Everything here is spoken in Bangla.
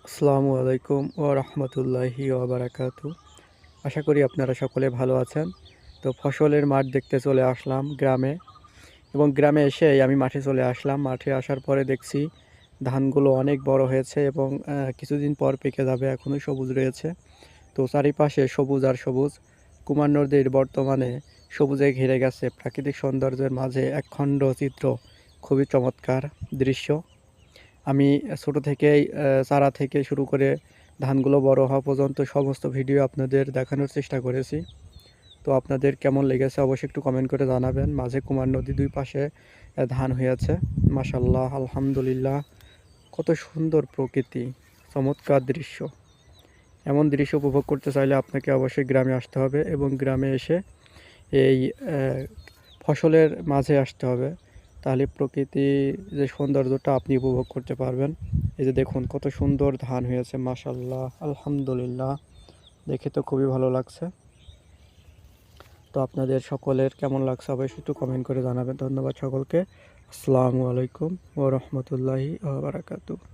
আসসালামু আলাইকুম ওয়া রাহমাতুল্লাহি ওয়া বারাকাতু। আশা করি আপনারা সকলে ভালো আছেন। তো ফসলের মাঠ দেখতে চলে আসলাম গ্রামে, এবং গ্রামে এসেই আমি মাঠে চলে আসলাম। মাঠে আসার পরে দেখছি ধানগুলো অনেক বড় হয়েছে এবং কিছুদিন পর পেকে যাবে, এখনও সবুজ রয়েছে। তো চারিপাশে সবুজ আর সবুজ। কুমার নদীর বর্তমানে সবুজে ঘিরে গেছে, প্রাকৃতিক সৌন্দর্যের মাঝে একখণ্ড চিত্র, খুবই চমৎকার দৃশ্য। আমি ছোট থেকেই চারা থেকে শুরু করে ধানগুলো বড় হওয়া পর্যন্ত সমস্ত ভিডিও আপনাদের দেখানোর চেষ্টা করেছি। তো আপনাদের কেমন লেগেছে অবশ্যই একটু কমেন্ট করে জানাবেন। মাঝে কুমার নদী, দুই পাশে ধান হয়েছে। মাশাআল্লাহ, আলহামদুলিল্লাহ, কত সুন্দর প্রকৃতি, চমৎকার দৃশ্য। এমন দৃশ্য উপভোগ করতে চাইলে আপনাকে অবশ্যই গ্রামে আসতে হবে, এবং গ্রামে এসে এই ফসলের মাঝে আসতে হবে। তাহলে প্রকৃতির যে সৌন্দর্যটা আপনি উপভোগ করতে পারবেন। এই যে দেখুন কত সুন্দর ধান হয়েছে, মাশাআল্লাহ, আলহামদুলিল্লাহ, দেখে তো খুবই ভালো লাগছে। তো আপনাদের সকলের কেমন লাগছে অবশ্যই একটু কমেন্ট করে জানাবেন। ধন্যবাদ সকলকে। আসসালামু আলাইকুম ওয়া রাহমাতুল্লাহি ওয়া বারাকাতুহু।